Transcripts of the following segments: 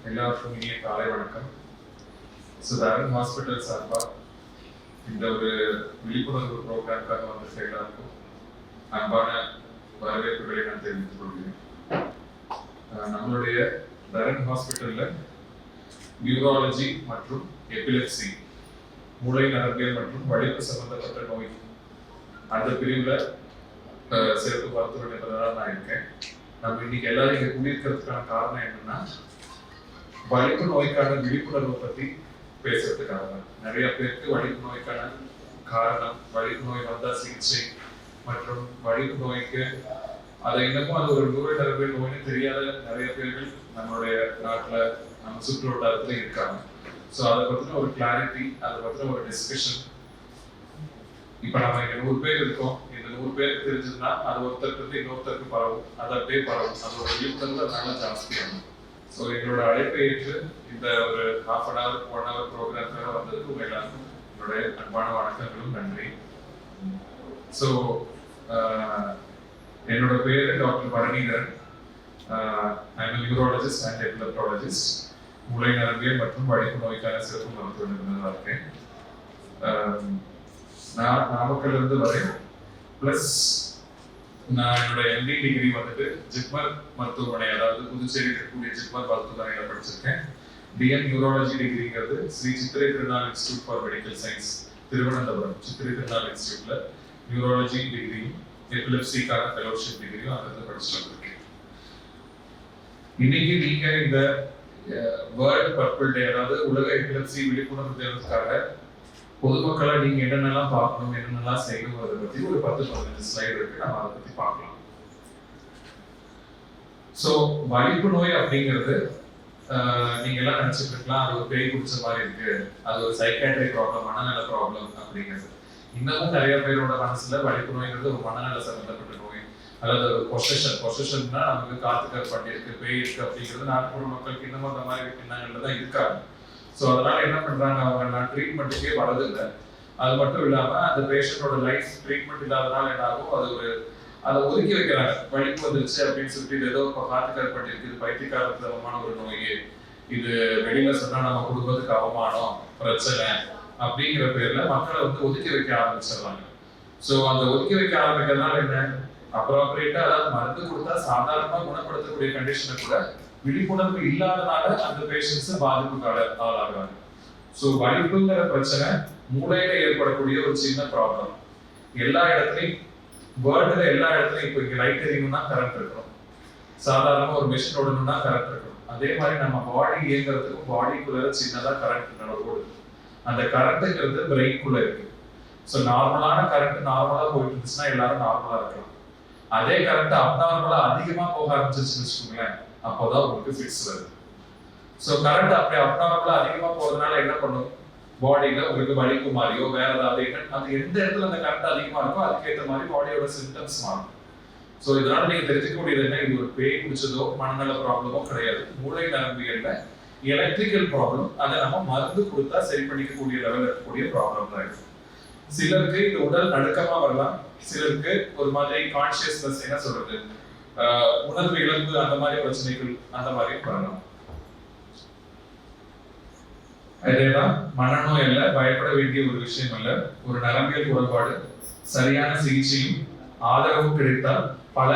எல்லாருக்கும் இனிய காலை வணக்கம். தரண் ஹாஸ்பிட்டல் சார்பாக இந்த ஒரு விழிப்புணர்வு ப்ரோக்ராம்காக வந்திருக்க எல்லாருக்கும் அன்பான வரவேற்புகளை நான் தெரிவித்துக் கொள்கிறேன். நம்மளுடைய தரண் ஹாஸ்பிட்டல்ல நியூராலஜி மற்றும் எபிலெப்சி, மூளை நரம்பியல் மற்றும் வலிப்பு சம்பந்தப்பட்ட நோய் அந்த பிரிவுல சிறப்பு மருத்துவர் என்பதால் நான் இருக்கேன். நம்ம இன்னைக்கு எல்லாரும் இங்க கூடியிருக்கிறதுக்கான காரணம் என்னன்னா, வலிப்பு நோய்க்கான விழிப்புணர்வை பத்தி பேசுறதுக்காக தான். நிறைய பேருக்கு வலிப்பு நோய்க்கான காரணம், வலிப்பு நோய் வந்தா சிகிச்சை மற்றும் வலிப்பு நோய்க்கு அதை இன்னமும் அது ஒரு மூளை நரம்பியல் நோய்னு தெரியாத நிறைய பேர்கள் நம்மளுடைய நாட்டுல நம்ம சுற்று வட்டாரத்துல இருக்காங்க. ஸோ அதை பத்தின ஒரு கிளாரிட்டி, அதை பத்தின ஒரு டிஸ்கஷன். இப்ப நம்ம இங்க 100 பேர் இருக்கோம். இந்த 100 பேருக்கு தெரிஞ்சதுன்னா அது ஒருத்தருக்கு இன்னொருத்தருக்கு பரவும், அது அப்படியே பரவும். அதோட விழிப்புணர்வு அதனால ஜாஸ்தியாகும். ஸோ எங்களோட அழைப்பை ஏற்று இந்த ஒரு 1/2 1 hour ப்ரோக்ராம்காக வந்ததுக்கு உங்க எல்லாருக்கும் என்னுடைய அன்பான வணக்கங்களும் நன்றி. ஸோ என்னோட பேரு doctor Bharanidharan. I'm neurologist and epileptologist. மூளை நரம்பியல் மற்றும் வலிப்பு நோய்க்கான சிறப்பு மருத்துவ நிபுணராக இருக்கேன். நான் நாமக்கல்ல இருந்து வரேன். பிளஸ் நான் என்னோட எம்டி டிகிரி வந்துட்டு ஜிப்மர் மருத்துவமனை, அதாவது புதுச்சேரி இருக்கக்கூடிய ஜிப்மர் மருத்துவமனையில படிச்சிருக்கேன். டிஎன் நியூராலஜி டிகிரிங்கிறது Sree Chitra Tirunal institute for medical science, Thiruvananthapuram Chitra Tirunal இன்ஸ்டியூட்ல நியூராலஜி டிகிரியும் எபிலெப்சிக்கான ஃபெலோஷிப் டிகிரியும் அங்கிருந்து படிச்சுட்டு வந்திருக்கேன். இன்னைக்கு நீங்க இந்த வேர்ல்ட் பர்பிள் டே, அதாவது உலக எபிலெப்சி விழிப்புணர்வு தினத்துக்காக பொதுமக்களை நீங்க என்னென்னலாம் பார்க்கணும், என்னென்னலாம் செய்யணும், அதை பத்தி ஒரு 10-15 ஸ்லைடு இருக்கு. நம்ம அதை பத்தி பார்க்கலாம். சோ வலிப்பு நோய் அப்படிங்கிறது நீங்க எல்லாம் நினைச்சிட்டு இருக்கலாம், அது ஒரு பேய் பிடிச்ச மாதிரி இருக்கு, அது ஒரு சைக்காட்ரிக் ப்ராப்ளம், மனநல ப்ராப்ளம் அப்படிங்கிறது. இன்னமும் நிறைய பேரோட மனசுல வலிப்பு நோய்ங்கிறது ஒரு மனநல சம்பந்தப்பட்ட நோய், அல்லது ஒரு பொசஷன்னா நமக்கு காத்துக்கர் பண்ணிருக்கு, பேய் இருக்கு அப்படிங்கிறது நாட்டுப்புற மக்களுக்கு இன்னமும் அந்த மாதிரி எண்ணங்கள்ல தான் இருக்காங்க. ஸோ அதனால என்ன பண்றாங்க, அவங்க ட்ரீட்மெண்ட்டுக்கே வரதில்லை. அது மட்டும் இல்லாம அந்த பேஷண்டோட லைஃப் ட்ரீட்மெண்ட் இல்லாதனால என்ன ஆகும், அதை ஒதுக்கி வைக்கிறாங்க. வலிப்பு வந்துருச்சு அப்படின்னு சொல்லிட்டு இது ஏதோ காத்துக்கார் பண்ணிருக்கு, இது பைத்தியக்காரத்தனமான ஒரு நோய், இது வெளியில சொன்னா நம்ம குடும்பத்துக்கு அவமானம், பிரச்சனை அப்படிங்கிற பேர்ல மக்களை ஒதுக்கி வைக்க ஆரம்பிச்சிடுறாங்க. ஸோ அந்த ஒதுக்கி வைக்க ஆரம்பிக்கிறதுனால என்ன, அப்ராப்ரியேட்டா அதாவது மருந்து கொடுத்தா சாதாரணமா குணப்படுத்தக்கூடிய கண்டிஷனை கூட விழிப்புணர்வு இல்லாதனால அந்த பேஷண்ட்ஸ் பாதிப்புக்கு ஆளாகிறாங்க. ஸோ வலிப்புங்கிற பிரச்சனை மூளையில ஏற்படக்கூடிய ஒரு சின்ன ப்ராப்ளம். எல்லா இடத்துலையும் வேர்ல்டுல எல்லா இடத்துலையும் இப்போ இங்க லைட் எரியணும்னா கரண்ட் இருக்கணும், சாதாரணமா ஒரு மிஷின் ஓடணும்னா கரண்ட் இருக்கணும். அதே மாதிரி நம்ம பாடி இயங்குறதுக்கும் பாடிக்குள்ள சின்னதா கரண்ட் ஓடுது. அந்த கரண்ட்ங்கிறது பிரெயின்குள்ள இருக்கு. ஸோ நார்மலான கரண்ட் நார்மலா போயிட்டு இருந்துச்சுன்னா எல்லாரும் நார்மலா இருக்கலாம். அதே கரண்ட் அப்நார்மலா அதிகமா போக ஆரம்பிச்சிருச்சுன்னு வச்சுக்கோங்களேன், அப்போதான் உங்களுக்கு ஃபிட்ஸ் வருது. ஸோ கரண்ட் அப்படி அப்நார்மலா அதிகமா போறதுனால என்ன பண்ணும், பாடியில உங்களுக்கு வலிப்பு மாறியோ வேற ஏதாவது அது எந்த இடத்துல அந்த கரண்ட் அதிகமா இருக்கோ அதுக்கேற்ற மாதிரி பாடியோட சிம்டம்ஸ் மாறும். ஸோ இதனால நீங்க தெரிஞ்சுக்கக்கூடியது என்ன, இது ஒரு பேய் பிடிச்சதோ மனநல ப்ராப்ளமோ கிடையாது. மூளை நரம்பியல்ல எலக்ட்ரிக்கல் ப்ராப்ளம். அதை நம்ம மருந்து கொடுத்தா சரி பண்ணிக்கக்கூடிய லெவலில் இருக்கக்கூடிய ப்ராப்ளம் தான் இருக்கு. சிலருக்கு இந்த உடல் நடுக்கமா வரலாம், சிலருக்கு ஒரு மாதிரி கான்சியஸ்னஸ், என்ன சொல்றது, உணர்வு இழப்பு, அந்த மாதிரி பிரச்சனைகள் அந்த மாதிரி வரலாம். இதெல்லாம் மனநோய் அல்ல, பயப்பட வேண்டிய ஒரு விஷயம் அல்ல. ஒரு நரம்பியல் குறைபாடு, சரியான சிகிச்சையும் ஆதரவும் கிடைத்தால் பல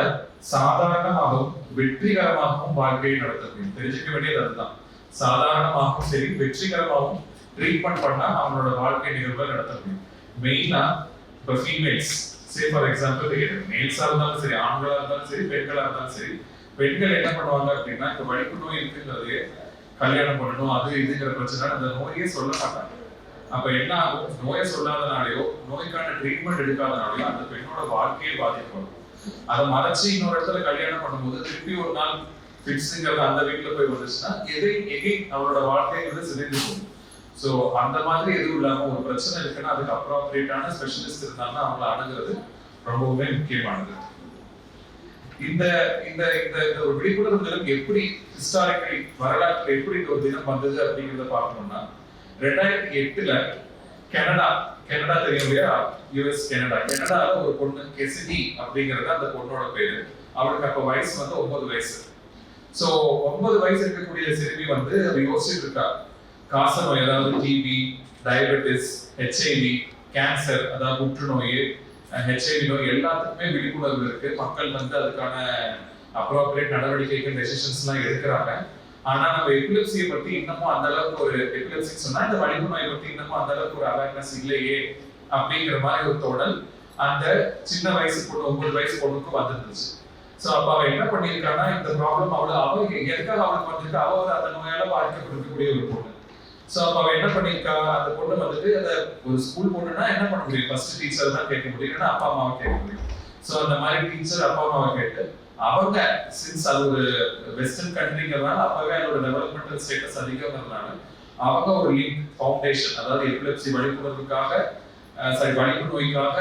சாதாரணமாகவும் வெற்றிகரமாகவும் வாழ்க்கையை நடத்த முடியும். தெரிஞ்சுக்க வேண்டியது அதுதான். சாதாரணமாகவும் சரி, வெற்றிகரமாகவும் ட்ரீட்மெண்ட் பண்ணா அவங்களோட வாழ்க்கை நிகழ்வுகள் நடத்த முடியும். மெயினா இப்போ ஃபீமேல்ஸ், சே ஃபார் எக்ஸாம்பிள் மேல்ஸா இருந்தாலும் சரி, ஆண்களா இருந்தாலும் சரி, பெண்களா இருந்தாலும் சரி, பெண்கள் என்ன பண்ணுவாங்க அப்படின்னா, இப்போ வலிப்பு நோய் இருக்குங்கிறது கல்யாணம் பண்ணணும் அது இதுங்கிற பிரச்சனை அந்த நோயே சொல்ல மாட்டாங்க. அப்ப என்ன ஆகும், நோயை சொல்லாதனாலேயோ நோய்க்கான ட்ரீட்மெண்ட் எடுக்காதனாலேயோ அந்த பெண்ணோட வாழ்க்கையே பாதிக்கப்படும். அதை மறைச்சு இன்னொரு இடத்துல கல்யாணம் பண்ணும்போது திருப்பி ஒரு நாள் ஃபிக்ஸுங்கிறது அந்த வீட்டுல போய் வந்துச்சுன்னா எகைன் அவரோட வாழ்க்கைங்கிறது சிதைந்து போகும். ஸோ அந்த மாதிரி எதுவும் இல்லாம ஒரு பிரச்சனை இருக்குன்னா அதுக்கு அப்ராப்ரியேட்டான ஸ்பெஷலிஸ்ட் இருந்தாங்கன்னா அவங்களை அணுகிறது ரொம்பவுமே முக்கியமானது. இந்த இந்த இந்த ஒரு விழிப்புணர்வு தினம் எப்படி ஹிஸ்டாரிக்கலி வரலாற்றுல எப்படி இந்த ஒரு தினம் வந்தது அப்படிங்கிறத பார்க்கணும்னா, 2008 கனடா தெரியும் இல்லையா, யுஎஸ் கனடால ஒரு பொண்ணு கெசிடி அப்படிங்கறது அந்த பொண்ணோட பேரு. அவளுக்கு அப்ப வயசு 9 வயசு. சோ 9 வயசு இருக்கக்கூடிய சிறுமி வந்து அதை யோசிச்சுட்டு இருக்கா. காச நோய், அதாவது டிபி, டயபெட்டிஸ், ஹெச்ஐவி, கேன்சர், அதாவது புற்றுநோய், ஹெச்ஐவி நோய் எல்லாத்துக்குமே விழிப்புணர்வு இருக்கு. மக்கள் வந்து அதுக்கான அப்ரோப்ரியேட் நடவடிக்கைகள், டெசிஷன்ஸ் எல்லாம் எடுக்கிறாங்க. ஆனா நம்ம எபிலெப்சியை பத்தி இன்னமும் அந்த அளவுக்கு ஒரு எபிலெப்சி சொன்னா இந்த வலிப்பு நோயை பத்தி இன்னமும் அந்த அளவுக்கு ஒரு அவேர்னஸ் இல்லையே அப்படிங்கிற மாதிரி ஒரு தோணல் அந்த சின்ன வயசு பொண்ணு 9 வயசு பொண்ணுக்கு வந்துருந்துச்சு. சோ அப்ப அவ என்ன பண்ணிருக்கான்னா, இந்த ப்ராப்ளம் அவ எதுக்காக அவளுக்கு வந்திருக்கு, அவ ஒரு அந்த நோயால பாதிக்கப்பட்டிருக்கக்கூடிய ஒரு பொண்ணு. சோ அப்ப அவ என்ன பண்ணிருக்கா, அந்த பொண்ணு வந்துட்டு அந்த ஒரு ஸ்கூல் பொண்ணுன்னா என்ன பண்ண முடியும், ஃபர்ஸ்ட் டீச்சர் தான் கேட்க முடியும், இல்லைன்னா அப்பா அம்மாவை கேட்க முடியும். சோ அந்த மாதிரி டீச்சர் அப்பா அம்மாவை கேட்டு அவங்க சின்ஸ் அது ஒரு வெஸ்டர்ன் கண்ட்ரிங்கிறதுனால அப்பவே அதோட டெவலப்மெண்டல் ஸ்டேட்டஸ் அதிகம்ங்கிறதுனால அவங்க ஒரு லிங்க் ஃபவுண்டேஷன், அதாவது எபிலெப்சி வழிப்புணர்வுக்காக வலிப்பு நோய்க்காக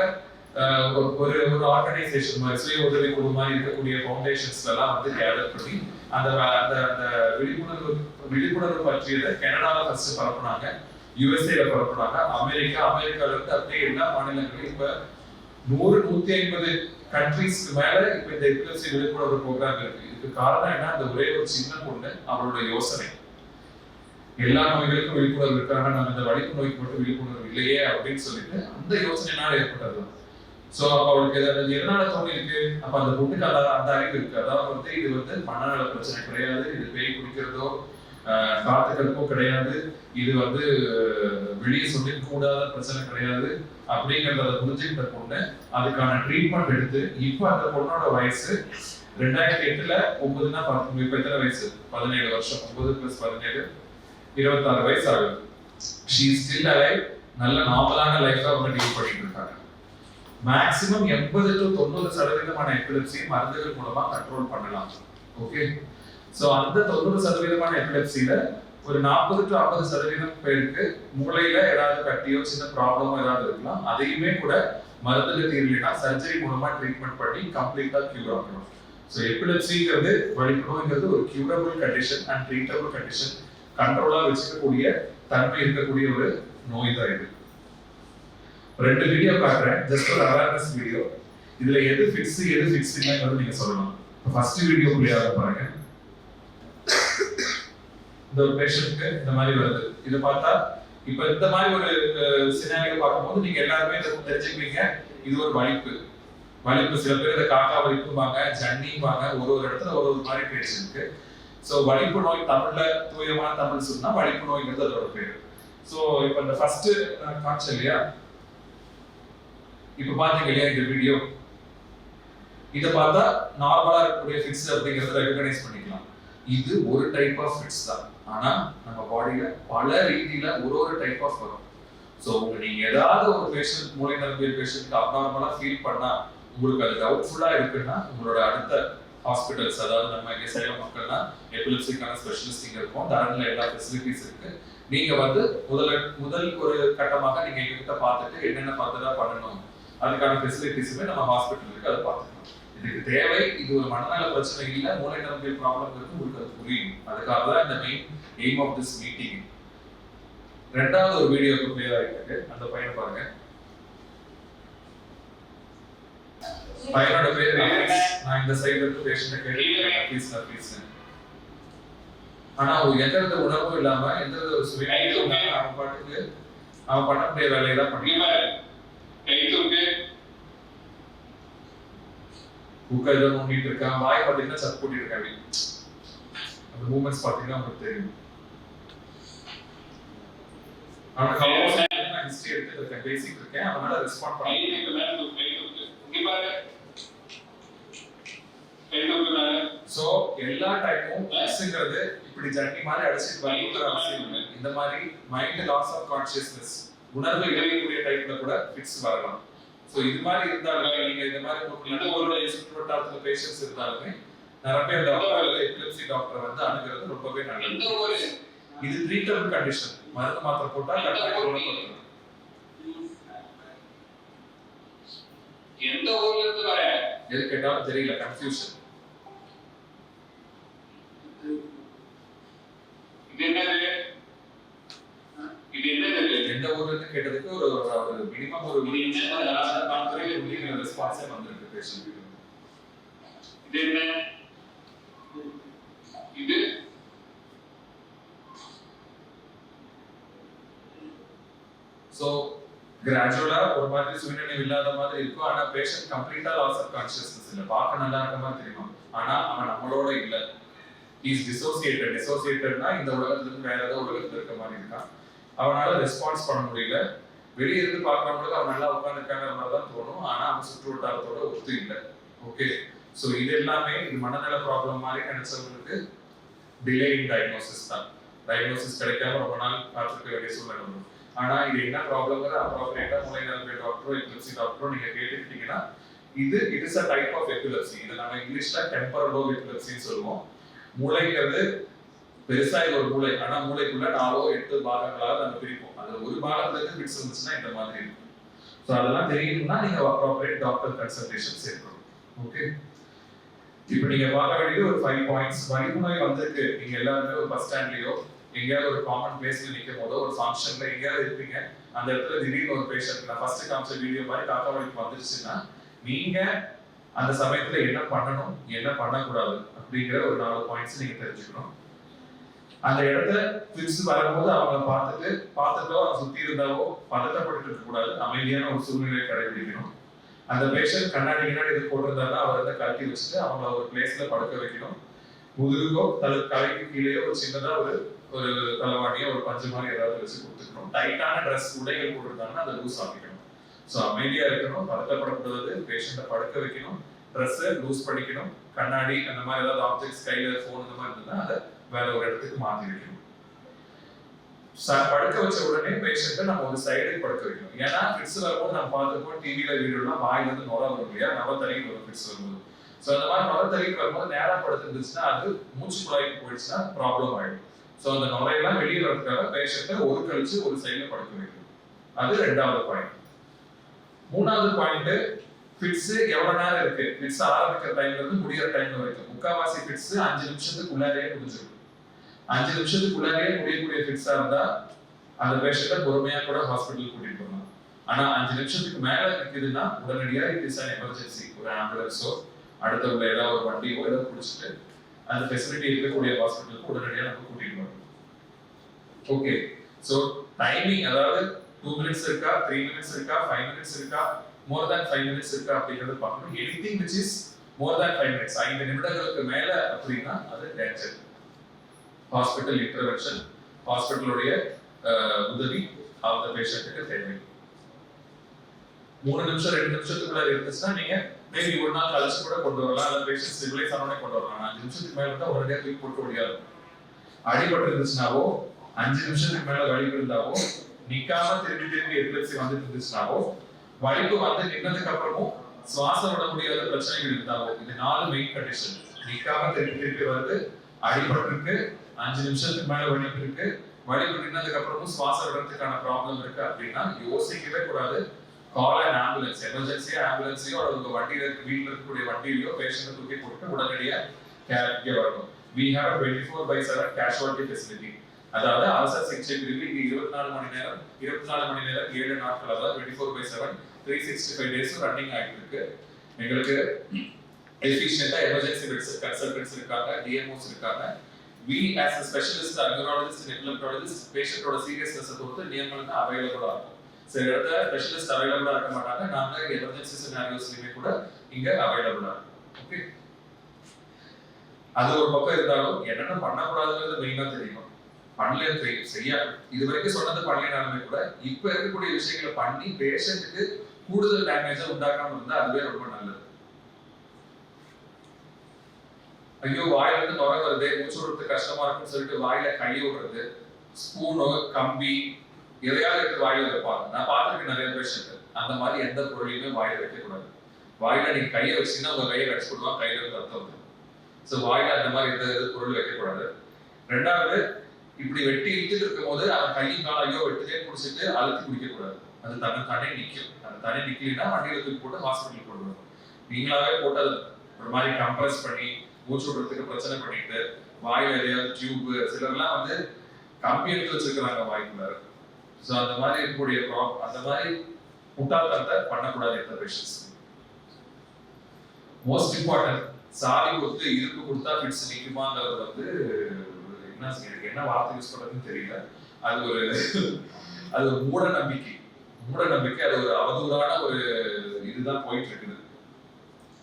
ஒரு ஒரு ஆர்கனைசேஷன் மாதிரி சுய உதவி குழு மாதிரி இருக்கக்கூடிய ஃபவுண்டேஷன்ஸ்ல எல்லாம் வந்து கேதர் பண்ணி அந்த அந்த விழிப்புணர்வு பற்றியதை கனடால ஃபர்ஸ்ட் பரப்புனாங்க, யுஎஸ்ஏல பரப்புனாங்க, அமெரிக்கால இருந்து அப்படியே எல்லா மாநிலங்களும் இப்ப 100-150 கண்ட்ரீஸ்க்கு மேல இப்ப இந்த எபிலெப்சி விழிப்புணர்வு ப்ரோக்ராம் இருக்கு. இதுக்கு காரணம் என்ன, அந்த ஒரே ஒரு சின்ன பொண்ணு அவளோட யோசனை. எல்லா நோய்களுக்கும் விழிப்புணர்வு இருக்காங்க, நம்ம இந்த வலிப்பு நோய்க்கு மட்டும் விழிப்புணர்வு இல்லையே அப்படின்னு சொல்லிட்டு அந்த யோசனைனால ஏற்பட்டது. சோ அவளுக்கு எதனால தோணி இருக்கு, அப்ப அந்த பொண்ணுக்கு அந்த அறிவு இருக்கு. அதாவது வந்து இது வந்து மனநல பிரச்சனை கிடையாது, இது பேய் குடிக்கிறதோ காத்துக்கிறப்போ கிடையாது, இது வந்து வெளியே சொல்லிக்க கூடாத பிரச்சனை கிடையாது அப்படிங்கறத புரிஞ்சுக்கிட்ட பொண்ணு அதுக்கான ட்ரீட்மெண்ட் எடுத்து இப்ப அந்த பொண்ணோட வயசு 2008ல 9னா பார்த்து இப்ப எத்தனை வயசு, 17 வருஷம், 9 + 17 26 வயசு ஆகுது. She is still alive. நல்ல நார்மலான லைஃப் அவங்க லீட் பண்ணிட்டு இருக்காங்க. மேக்ஸிமம் 80-90% எபிலெப்சி மருந்துகள் மூலமா கண்ட்ரோல் பண்ணலாம். ஓகே, சோ அந்த 90% எபிலெப்சில ஒரு 40-50% பேருக்கு மூளையில ஏதாவது கட்டியோ சின்ன ப்ராப்ளமோ ஏதாவது இருக்கலாம். அதையுமே கூட மருந்துகள் தீர்வுனா சர்ஜரி மூலமா ட்ரீட்மெண்ட் பண்ணி கம்ப்ளீட்டா கியூர் ஆகணும். சோ எபிலெப்சிங்கிறது வலிப்பு நோய்ங்கிறது ஒரு curable condition and treatable condition. கண்ட்ரோலா வச்சுக்கக்கூடிய தன்மை இருக்கக்கூடிய ஒரு நோய் தான் இது. 2 வீடியோ காட்டுறேன், ஜஸ்ட் ஒரு அவேர்னஸ் வீடியோ. இதுல எது ஃபிக்ஸ் எது ஃபிக்ஸ் இல்லைங்கிறது நீங்க சொல்லலாம். ஃபர்ஸ்ட் வீடியோக்குள்ளேயே பாருங்க. இந்த ஒரு பேஷண்ட்க்கு இந்த மாதிரி வருது. இதை பார்த்தா இப்ப இந்த மாதிரி ஒரு சினாரியோ பார்க்கும்போது நீங்க எல்லாருமே தெரிஞ்சுக்குவீங்க இது ஒரு வலிப்பு. சில பேர் இதை காக்கா வலிப்புவாங்க, ஜன்னிவாங்க, ஒரு இடத்துல ஒரு மாதிரி பேச்சு இருக்கு. சோ வலிப்பு நோய் தமிழ்ல தூயமான தமிழ் சொன்னா வலிப்பு நோய்ங்கிறது அதோட பேரு. சோ இப்ப இந்த ஃபர்ஸ்ட் காட்சி இல்லையா, இப்ப பாத்தீங்க இல்லையா இந்த வீடியோ, இத பார்த்தா நார்மலா இருக்கக்கூடிய ஃபிக்ஸ் அப்படிங்கறத ரெகக்னைஸ் பண்ணிக்கலாம். இது ஒரு டைப் ஆஃப் ஃபிட்ஸ் தான். ஆனா நம்ம பாடியில பல ரீதியில ஒரு டைப் ஆஃப் வரும். சோ நீங்க ஏதாவது ஒரு பேஷண்ட், மூளை நரம்பியல் பேஷண்ட்க்கு அப்நார்மலா ஃபீல் பண்ணா, உங்களுக்கு அது டவுட்ஃபுல்லா இருக்குன்னா உங்களோட அடுத்த ஹாஸ்பிட்டல்ஸ், அதாவது நம்ம இங்க சேலம் மக்கள்னா எபிலெப்சிக்கான ஸ்பெஷலிஸ்ட் இங்க இருக்கும், தரன்ல எல்லா ஃபெசிலிட்டிஸ் இருக்கு. நீங்க வந்து முதல் ஒரு கட்டமாக நீங்க எங்ககிட்ட பார்த்துட்டு என்னென்ன ஃபர்தரா பண்ணணும் அதுக்கான ஃபெசிலிட்டிஸுமே நம்ம ஹாஸ்பிட்டல் இருக்கு, அதை பார்த்துக்கலாம். இதுக்கு தேவை, இது ஒரு மனநல பிரச்சனை இல்ல, மூளை நரம்பியல் ப்ராப்ளம் இருக்கு, உங்களுக்கு அது புரியும். அதுக்காக தான் இந்த main aim of this meeting. ரெண்டாவது ஒரு வீடியோ ப்ளே ஆயிருக்கு, அந்த பையனை பாருங்க. பையனோட பேர் நான் இந்த சைடுல இருந்து பேஷண்ட கேட்டு ப்ளீஸ். ஆனா எந்த வித உணர்வும் இல்லாம, எந்த வித சுயநலம் இல்லாம அவன் பாட்டுக்கு அவன் பண்ணக்கூடிய வேலையை தான் பண்ணிக்கிறான். புக்கை ஏதோ நோண்டிட்டு இருக்கான், வாய் பார்த்தீங்கன்னா சத்து போட்டிட்டு இருக்காங்க. அந்த மூமெண்ட்ஸ் பார்த்தீங்கன்னா உங்களுக்கு தெரியும். அவனுக்கு நான் ஹிஸ்டரி எடுத்து இருக்கேன், பேசிட்டு இருக்கேன், அவனால ரெஸ்பாண்ட் பண்ண சோ எல்லா டைமும் ஃபிக்ஸ்ங்கிறது இப்படி ஜன்னி மாதிரி அடிச்சிட்டு வரணுங்கிற அவசியம் இல்லை. இந்த மாதிரி மைண்ட் லாஸ் ஆஃப் கான்ஷியஸ்னஸ், உணர்வு இழக்கக்கூடிய டைப்ல கூட ஃபிக்ஸ் வரலாம். சோ இது மாதிரி இருந்தாலுமே, நீங்க இந்த மாதிரி ஒரு சுற்றுவட்டாரத்துல பேஷன்ஸ் இருந்தாலுமே நரம்பியல் டாக்டர் அல்லது எபிலெப்சி டாக்டர் வந்து அணுகிறது ரொம்பவே நல்லது. இது ட்ரீட்டபிள் கண்டிஷன், மருந்து மாத்திரை போட்டா கட்டாயம் குணப்படுத்தணும். எந்த ஊர்ல இருந்து வர எது கேட்டாலும் தெரியல, கன்ஃபியூஷன். எந்த ஊர்ல இருந்து கேட்டதுக்கு ஒரு மினிமம் ஒரு ரெஸ்பான்ஸே வந்திருக்கு பேஷண்ட். இது என்ன ஸோ கிராஜுவலா ஒரு மாதிரி சுயநினைவு இல்லாத மாதிரி இருக்கும். ஆனா பேஷண்ட் கம்ப்ளீட்டா லாஸ் ஆஃப் கான்சியஸ்னஸ் இல்ல. பார்க்க நல்லா இருக்க மாதிரி தெரியும். ஆனா அவன் நம்மளோட இல்ல. Is dissociated. டிசோசியேட்டட்னா இந்த உலகத்துல இருந்து வேற ஏதோ உலகத்துல இருக்க மாதிரி இருக்கான். அவனால ரெஸ்பான்ஸ் பண்ண முடியல. வெளியே இருந்து பார்க்கறவங்களுக்கு அவன் நல்லா உட்காந்துருக்காங்கிற மாதிரி தான் தோணும். ஆனா அவன் சுற்று வட்டாரத்தோட ஒத்து இல்லை. ஓகே, ஸோ இது எல்லாமே இது மனநல ப்ராப்ளம் மாதிரி நினைச்சவங்களுக்கு டிலே இன் டயக்னோசிஸ் தான். டயக்னோசிஸ் கிடைக்காம ரொம்ப நாள் பார்த்துருக்க வேண்டிய சூழ்நிலை வரும். ஆனா இது என்ன ப்ராப்ளம்ங்கிற அப்ராப்ரியேட்டா மூளை நரம்பியல் டாக்டரோ எபிலெப்சி டாக்டரோ நீங்க கேட்டுக்கிட்டீங்கன்னா it is a type of epilepsy. இது நம்ம இங்கிலீஷ்ல டெம்பரல் லோப் எபிலெப்சின்னு சொல்லுவோம். மூளைங்கிறது பெருசா இது ஒரு மூளை. ஆனா மூளைக்குள்ள 4-8 பாகங்களாக நம்ம பிரிப்போம். அது ஒரு பாகத்துல இருந்து ஃபிட்ஸ் இருந்துச்சுன்னா இந்த மாதிரி இருக்கும். ஸோ அதெல்லாம் தெரியணும்னா நீங்க அப்ராப்ரியேட் டாக்டர் கன்சல்டேஷன் சேர்க்கணும். ஓகே, இப்போ நீங்க பார்க்க வேண்டியது ஒரு 5 பாயிண்ட்ஸ். வலிப்பு நோய் வந்திருக்கு. நீங்க எல்லாருமே ஒரு பஸ் ஸ்டாண்ட்லயோ எங்கேயாவது ஒரு காமன் பிளேஸ்ல நிற்கும் போதோ ஒரு ஃபங்க்ஷன்ல எங்கேயாவது இருப்பீங்க. அந்த இடத்துல திடீர்னு ஒரு பேஷண்ட் நான் ஃபர்ஸ்ட் காமிச்ச வீடியோ மாதிரி காக்கா வலிப்பு வந்துருச்சுன்னா நீங்க அந்த சமயத்துல என்ன பண்ணணும் என்ன பண்ணக்கூடாது அப்படிங்கிற ஒரு 4 பாயிண்ட்ஸ் நீங்க தெரிஞ்சுக்கணும். அந்த இடத்துல ஃபிட்ஸ் வரும்போது அவங்கள பார்த்துட்டோ அவங்க சுத்தி இருந்தாவோ பதட்டப்பட்டு இருக்க கூடாது. அமைதியான ஒரு சூழ்நிலையை கடைபிடிக்கணும். அந்த பேஷண்ட் கண்ணாடி இது போட்டிருந்தாருன்னா அவர் வந்து கழட்டி வச்சுட்டு அவங்கள ஒரு பிளேஸ்ல படுக்க வைக்கணும். முதுகுக்கோ தலைக்கு கீழேயோ ஒரு சின்னதா ஒரு தலைவாணியோ ஒரு பஞ்சு மாதிரி ஏதாவது வச்சு கொடுத்துக்கணும். டைட்டான ட்ரெஸ் உடைகள் போட்டிருந்தாங்கன்னா அதை லூஸ் ஆக்கிக்கணும். ஸோ அமைதியா இருக்கணும், பதட்டப்படக்கூடாது, பேஷண்ட்டை படுக்க வைக்கணும், ட்ரெஸ்ஸை லூஸ் பண்ணிக்கணும். கண்ணாடி அந்த மாதிரி ஏதாவது ஆப்ஜெக்ட்ஸ் கையில ஃபோன் இந்த மாதிரி இருந்தா அதை வேற ஒரு இடத்துக்கு மாற்றி வைக்கணும். படுக்க வச்ச உடனே பேஷண்ட்டை நம்ம ஒரு சைடுக்கு படுக்க வைக்கணும். ஏன்னா ஃபிட்ஸ் வரும்போது நம்ம பார்த்துருப்போம் டிவியில வீடியோலாம் வாயில இருந்து நுர வரும் இல்லையா, நவத்தலைக்கு வரும் ஃபிட்ஸ் வரும்போது. ஸோ அந்த மாதிரி நுரத்தலைக்கு வரும்போது நேரா படுத்துருந்துச்சுன்னா அது மூச்சு குழாய்க்கு போயிடுச்சுன்னா ப்ராப்ளம் ஆயிடும். ஸோ அந்த நுரையெல்லாம் வெளியே வரதுக்காக பேஷண்ட்டை ஒரு கழிச்சு ஒரு சைடுல படுக்க வைக்கணும். அது 2வது பாயிண்ட். 3வது பாயிண்ட், ஃபிட்ஸ் எவ்வளவு நேரம் இருக்கு. ஃபிட்ஸ் ஆரம்பிக்கிற டைம்ல இருந்து முடிகிற டைம் வரைக்கும் முக்காவாசி ஃபிட்ஸ் 5 நிமிஷத்துக்குள்ளாரே முடிஞ்சிடும். 5 நிமிஷத்துக்குள்ளாரே முடியக்கூடிய ஃபிட்ஸா இருந்தா அந்த பேஷண்ட்டை பொறுமையா கூட ஹாஸ்பிட்டல் கூட்டிட்டு போகலாம். ஆனா 5 நிமிஷத்துக்கு மேல இருக்குதுன்னா உடனடியா இட் இஸ் அன் எமர்ஜென்சி. ஒரு ஆம்புலன்ஸோ அடுத்த உள்ள ஏதாவது ஒரு வண்டியோ ஏதாவது பிடிச்சிட்டு அந்த ஃபெசிலிட்டி இருக்கக்கூடிய ஹாஸ்பிட்டலுக்கு உடனடியாக நம்ம கூட்டிட்டு வரணும். ஓகே, ஸோ டைமிங் அதாவது 2 மினிட்ஸ் இருக்கா, 3 மினிட்ஸ் இருக்கா, 5 மினிட்ஸ் இருக்கா, மோர் தேன் 5 மினிட்ஸ் இருக்கா அப்படிங்கறது பார்க்கணும். Anything which is more than 5 minutes 5 நிமிடங்களுக்கு மேல அப்படின்னா அது டேஞ்சர். ஹாஸ்பிட்டல் இன்டர்வென்ஷன், ஹாஸ்பிட்டலுடைய உதவி அந்த பேஷண்ட்டுக்கு தேவை. 3 நிமிஷம் 2 நிமிஷத்துக்குள்ள இருந்துச்சுன்னா நீங்க மேபி ஒரு நாள் கழிச்சு கூட கொண்டு வரலாம். அந்த பேஷண்ட் சிவிலைஸ் ஆனோடனே கொண்டு வரலாம். 5 நிமிஷத்துக்கு மேல இருந்தா உடனே தூக்கி போட்டு முடியாது. அடிபட்டு இருந்துச்சுனாவோ 5 நிமிஷத்துக்கு மேல வலிப்பு இருந்தாவோ நிக்காம திருப்பி எபிலெப்சி வந்துட்டு இருந்துச்சுனாவோ வலிப்பு வந்து நின்னதுக்கு அப்புறமும் சுவாசம் விட முடியாத பிரச்சனைகள் இருந்தாவோ இது 4 மெயின் கண்டிஷன். நிக்காம திருப்பி வருது, அடிபட்டு இருக்கு, 5 நிமிஷத்துக்கு மேல வலிப்பு இருக்கு, வலிப்பு நின்னதுக்கு அப்புறமும் சுவாசம் விடுறதுக்கான ப்ராப்ளம் இருக்கு அப்படின்னா யோசிக்கவே கூடாது. Call and ambulance. எமர்ஜென்சியா ஆம்புலன்ஸையோ அல்லது உங்க வண்டியில வீட்டில் இருக்கக்கூடிய வண்டியிலையோ பேஷண்ட்டை தூக்கி போட்டு உடனடியா கேர்க்கு வரணும். We have a 24/7 casualty facility. அதாவது அவசர சிகிச்சை பிரிவு இங்க 24 மணி நேரம் 7 நாட்கள், அதாவது 24/7 365 டேஸ் ரன்னிங் ஆகிட்டு இருக்கு. எங்களுக்கு எஃபிஷியன்ட்டா எமர்ஜென்சி கன்சல்டன்ட்ஸ் இருக்காங்க, டிஎம்ஓஸ் இருக்காங்க. We as a specialist neurologist and epileptologist பேஷண்டோட சீரியஸ்னஸ் பொறுத்து நியமனங்கள் அவைலபிளா இருக்கும். சில இடத்துல ஸ்பெஷலிஸ்ட் அவைலபிளா இருக்க மாட்டாங்க. நாங்க எமர்ஜென்சி சினாரியோஸ்லயுமே கூட இங்க அவைலபிளா இருக்கும். ஓகே, அது ஒரு பக்கம் இருந்தாலும் என்னென்ன பண்ணக்கூடாதுங்கிறது மெயினா தெரியும். பண்ணல செய்ய இது வரைக்கும் சொன்னது பண்ணலனாலுமே கூட இப்ப இருக்கக்கூடிய விஷயங்களை பண்ணி பேஷண்ட்டுக்கு கூடுதல் டேமேஜை உண்டாக்காம இருந்தா அதுவே ரொம்ப நல்லது. ஐயோ வாயில இருந்து நுர வருது, மூச்சு விடுறது கஷ்டமா இருக்குன்னு சொல்லிட்டு வாயில கையை விடுறது, ஸ்பூனோ கம்பி எதையாவது எடுத்து வாயில வைப்பாங்க. நான் பார்த்துருக்கேன் நிறைய பேஷண்ட். அந்த மாதிரி எந்த பொருளையுமே வாயில வைக்கக்கூடாது. வாயில நீங்க கையை வச்சீங்கன்னா உங்க கையை கடிச்சு போடுவாங்க, கையில இருந்து ரத்தம் வந்து. ஸோ வாயில அந்த மாதிரி எந்த பொருள் வைக்கக்கூடாது. 2வது, இப்படி வெட்டி இழுத்துட்டு இருக்கும் போது அவன் கையும் காலையோ வெட்டிலே குடிச்சிட்டு அழுத்தி குடிக்கக்கூடாது. அது தனி நிற்கும். அந்த தனி நிக்கலைன்னா வண்டியில தூக்கி போட்டு ஹாஸ்பிட்டலுக்கு கொண்டு வரணும். நீங்களாவே போட்டு அது ஒரு மாதிரி கம்ப்ரஸ் பண்ணி மூச்சு விடுறதுக்கு பிரச்சனை பண்ணிட்டு வாயில எதையாவது டியூப், சிலர்லாம் வந்து கம்பி எடுத்து வச்சிருக்கிறாங்க வாய்க்குள்ள. ஸோ அந்த மாதிரி இருக்கக்கூடிய அந்த மாதிரி முட்டாள்தனத்தை பண்ணக்கூடாது எந்த பேஷண்ட்ஸ். மோஸ்ட் இம்பார்ட்டன்ட், சாவி கொடுத்து இருப்பு கொடுத்தா ஃபிட்ஸ் நிக்குமாங்கிறது வந்து என்ன வார்த்தை யூஸ் பண்றதுன்னு தெரியல. அது ஒரு மூட நம்பிக்கை. மூட நம்பிக்கை அது ஒரு அவதூறான ஒரு இதுதான் போயிட்டு இருக்குது.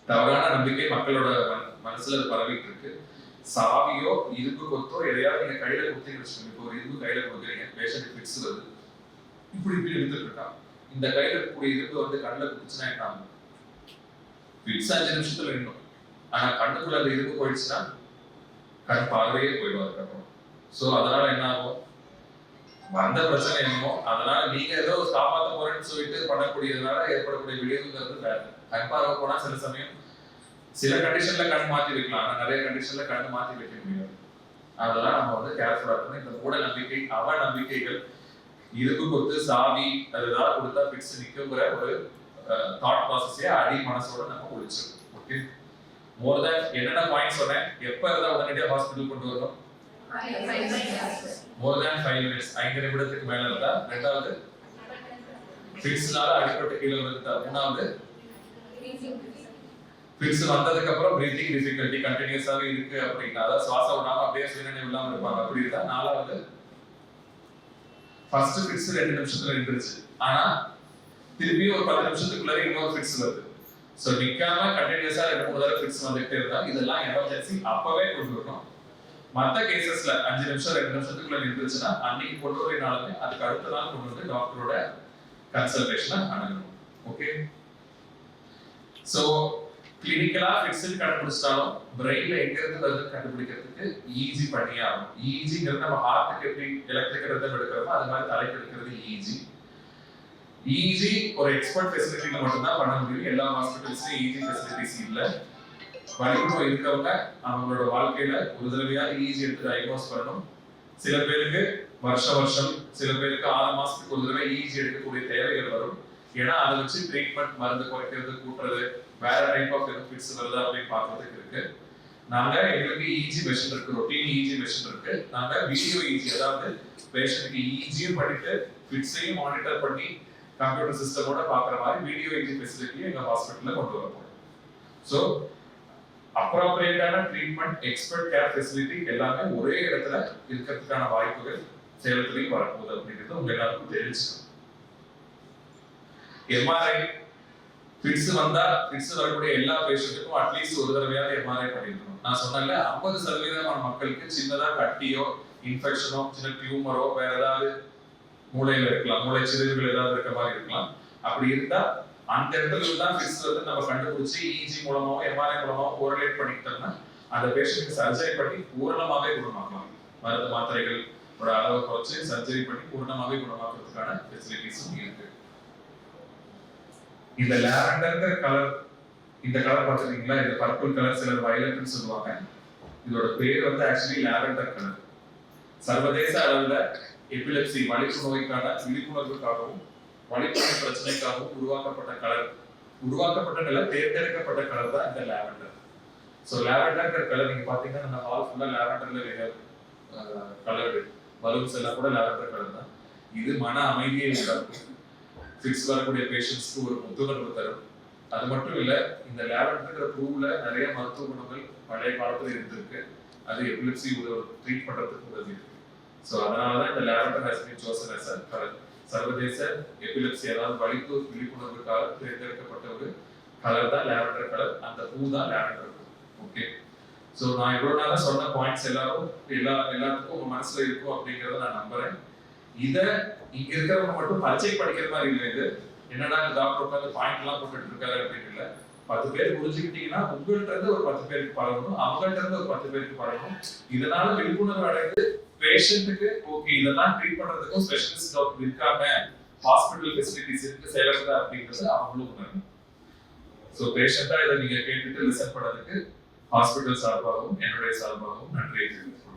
தவறான நம்பிக்கை மக்களோட மனசுல அது பரவிட்டு இருக்கு. சாவியோ இரும்பு கொத்தோ எதையாவது நீங்க கையில கொடுத்தீங்கன்னு வச்சுக்கோங்க. இப்போ ஒரு இரும்பு கையில கொடுக்குறீங்க, பேஷண்ட் ஃபிக்ஸ் வருது, இப்படி இப்படி எடுத்துட்டு இருக்கான். இந்த கையில இருக்கக்கூடிய இரும்பு வந்து கண்ணில் குடிச்சுன்னா என்ன ஆகும்? ஃபிக்ஸ் 5 நிமிஷத்துல நின்னும். ஆனா கண்ணுக்குள்ள அந்த இரும்பு போயிடுச்சுன்னா கண் பார்வையே போயிடும் அதுக்கப்புறம். ஸோ அதனால என்ன ஆகும்? வந்த பிரச்சனை என்னமோ அதனால நீங்க ஏதோ காப்பாற்ற போறேன்னு சொல்லிட்டு பண்ணக்கூடியதுனால ஏற்படக்கூடிய விளைவுங்கிறது வேற. கண் பார்வை போனா சில சமயம் சில கண்டிஷன்ல கண் மாத்தி வைக்கலாம், ஆனா நிறைய கண்டிஷன்ல கண் மாத்தி வைக்க முடியாது. அதெல்லாம் நம்ம வந்து கேர்ஃபுல்லா இருக்கணும். இந்த மூட நம்பிக்கை, அவ நம்பிக்கைகள், இரும்பு கொத்து, சாவி அதுதான் கொடுத்தா பிக்ஸ் நிக்குங்கிற ஒரு தாட் ப்ராசஸே அடி மனசோட நம்ம ஒழிச்சிருக்கோம். ஓகே, மோர் தென் என்னென்ன பாயிண்ட் சொன்னேன்? எப்ப இருந்தா உடனடியாக ஹாஸ்பிட்டல் கொண்டு வரணும்? மோர் தென் 5 minutes, 5 நிமிடத்துக்கு மேல இருந்தா. ரெண்டாவது, ஃபிக்ஸ்னால அடிபட்டு கீழே விழுந்தா. மூணாவது, ஃபிக்ஸ் வந்ததுக்கு அப்புறம் பிரீத்திங் டிஃபிகல்ட்டி கண்டினியூஸாவே இருக்கு அப்படின்னா, அதாவது சுவாசம் விடாம அப்படியே சுயநினைவு இல்லாம இருப்பாங்க அப்படி இருந்தா. நாலாவது, ஃபர்ஸ்ட் ஃபிக்ஸ் 2 நிமிஷத்துல நின்றுச்சு, ஆனா திருப்பி ஒரு 10 நிமிஷத்துக்குள்ள இன்னொரு ஃபிக்ஸ் வருது. சோ நிக்காம கண்டினியூஸா 2-3 தடவை ஃபிக்ஸ் வந்துட்டே இருந்தா இதெல்லாம் எமர்ஜென்சி, அப்பவே கொண்டு வரணும். மற்ற கேசஸ்ல 5 நிமிஷம் 2 நிமிஷத்துக்குள்ள நின்றுச்சுன்னா அன்னைக்கு கொண்டு வரனாலுமே அதுக்கு அடுத்த நாள் கொண்டு வந்து டாக்டரோட கன்சல்டேஷனை அணுகணும். ஓகே, சோ கிளினிக்கலா ஃபிக்ஸ் கண்டுபிடிச்சாலும் பிரெயின்ல எங்க இருந்து வருது கண்டுபிடிக்கிறதுக்கு ஈஸி பண்ணியே ஆகும். ஈஸிங்கிறது நம்ம ஹார்ட்டுக்கு எப்படி எலக்ட்ரிக்கல் ரிதம் எடுக்கிறோமோ அது மாதிரி தலைக்கு எடுக்கிறது ஈஸி. ஈஸி ஒரு எக்ஸ்பர்ட் ஃபெசிலிட்டில மட்டும்தான் பண்ண முடியும். எல்லா ஹாஸ்பிட்டல்ஸ்லயும் ஈஸி ஃபெசிலிட்டிஸ் இல்ல. வலிப்பு இருக்கவங்க அவங்களோட வாழ்க்கையில ஒரு தடவையா ஈஸி எடுத்து டயக்னோஸ் பண்ணணும். சில பேருக்கு வருஷம், சில பேருக்கு 6 மாசத்துக்கு ஒரு தடவை ஈஸி எடுக்கக்கூடிய தேவைகள் வரும். ஏன்னா அதை வச்சு ட்ரீட்மெண்ட், மருந்து குறைக்கிறது, கூட்டுறது, வேற டைப் ஆஃப் பெனிஃபிட்ஸ் வருதா அப்படின்னு பார்க்கறதுக்கு இருக்கு. நாங்க எங்களுக்கு ஈஸி மெஷின் இருக்கு, ரொட்டீன் ஈஸி மெஷின் இருக்கு. நாங்க வீடியோ ஈஸி, அதாவது பேஷண்ட்க்கு ஈஸியும் பண்ணிட்டு ஃபிட்ஸையும் மானிட்டர் பண்ணி கம்ப்யூட்டர் சிஸ்டமோட பாக்குற மாதிரி வீடியோ ஈஸி ஃபெசிலிட்டியை எங்க ஹாஸ்பிட்டல்ல கொண்டு வரப்போம். ஸோ அப்ராப்ரியேட்டான ட்ரீட்மெண்ட், எக்ஸ்பர்ட் கேர் ஃபெசிலிட்டி எல்லாமே ஒரே இடத்துல இருக்கிறதுக்கான வாய்ப்புகள் சேலத்திலையும் வரப்போகுது அப்படிங்கிறது உங்க எல்லாருக்கும் தெரிஞ்சுக்கணும். எம்ஆர்ஐ ஃபிட்ஸ் வந்தா ஃபிட்ஸ் வரக்கூடிய எல்லா பேஷண்ட்டுக்கும் அட்லீஸ்ட் ஒரு தடவையாவது எம்ஆர்ஐ பண்ணிருக்கணும். நான் சொன்னேன்ல 50% மக்களுக்கு சின்னதா கட்டியோ, இன்ஃபெக்ஷனோ, சின்ன டியூமரோ, வேற ஏதாவது மூளையில இருக்கலாம், மூளை சிதைவுகள் ஏதாவது இருக்க மாதிரி இருக்கலாம். அப்படி இருந்தா அந்த இடத்துல தான் ஃபிட்ஸ் வந்து நம்ம கண்டுபிடிச்சு இஜி மூலமாவோ எம்ஆர்ஐ மூலமாவோ கோரிலேட் பண்ணிக்கிட்டோம்னா அந்த பேஷண்ட்க்கு சர்ஜரி பண்ணி பூரணமாவே குணமாக்கலாம். மருந்து மாத்திரைகளோட அளவை குறைச்சு சர்ஜரி பண்ணி பூரணமாவே குணமாக்குறதுக்கான ஃபெசிலிட்டிஸும் இருக்கு. இந்த லாவெண்டர் கலர், இந்த கலர் பார்த்துருக்கீங்களா? இந்த பர்பிள் கலர், சிலர் வயலட்னு சொல்லுவாங்க. இதோட பேர் வந்து ஆக்சுவலி லாவெண்டர் கலர். சர்வதேச அளவுல எபிலெப்சி வலிப்பு நோய்க்கான விழிப்புணர்வுக்காகவும் வலிப்பு பிரச்சனைக்காகவும் உருவாக்கப்பட்ட கலர், உருவாக்கப்பட்ட கலர், தேர்ந்தெடுக்கப்பட்ட கலர் தான் இந்த லாவெண்டர். ஸோ லாவெண்டர் கலர் நீங்க பாத்தீங்கன்னா நம்ம ஹால் ஃபுல்லா லாவெண்டர்ல கலர் பலூன்ஸ் எல்லாம் கூட லாவெண்டர் கலர் தான். இது மன அமைதியை உண்டாக்கும், ஃபிக்ஸ் வரக்கூடிய பேஷண்ட்ஸ்க்கு ஒரு புத்துணர்வு தரும். அது மட்டும் இல்ல, இந்த லாவெண்டர் பூவுல நிறைய மருத்துவ குணங்கள் பழைய காலத்துல இருந்திருக்கு. அது எபிலெப்சி ட்ரீட் பண்றதுக்கு உதவி இருக்கு. ஸோ அதனாலதான் இந்த lavender has been chosen as a colour. சர்வதேச எபிலெப்சி, அதாவது வலிப்பு விழிப்புணர்வுக்காக தேர்ந்தெடுக்கப்பட்ட ஒரு கலர் தான் லாவெண்டர் கலர். அந்த பூ தான் லாவெண்டர் பூ. ஓகே, ஸோ நான் இவ்வளவு நாளா சொன்ன பாயிண்ட்ஸ் எல்லாத்துக்கும் உங்க மனசுல இருக்கும் அப்படிங்கறத நான் நம்புறேன். இத இங்க இருக்கிறவங்க மட்டும் பச்சை படிக்கிற மாதிரி இல்லை. இது என்னன்னா டாக்டர் உட்காந்து பாயிண்ட் எல்லாம் போட்டுட்டு இருக்காரு அப்படின்னு இல்லை. 10 பேர் புரிஞ்சுக்கிட்டீங்கன்னா உங்கள்கிட்ட இருந்து ஒரு 10 பேருக்கு பரவணும், அவங்கள்ட்ட இருந்து ஒரு 10 பேருக்கு பரவணும். இதனால விழிப்புணர்வு அடைந்து பேஷண்ட்டுக்கு ஓகே இதெல்லாம் ட்ரீட் பண்றதுக்கும் ஸ்பெஷலிஸ்ட் டாக்டர் இருக்காங்க, ஹாஸ்பிட்டல் ஃபெசிலிட்டிஸ் இருக்கு சேலத்துல அப்படிங்கிறது அவங்களும் உணரணும். ஸோ பேஷண்டா இதை நீங்க கேட்டுட்டு லிசன் பண்ணதுக்கு ஹாஸ்பிட்டல் சார்பாகவும் என்னுடைய சார்பாகவும் நன்றி தெரிவித்துக் கொள்கிறேன்.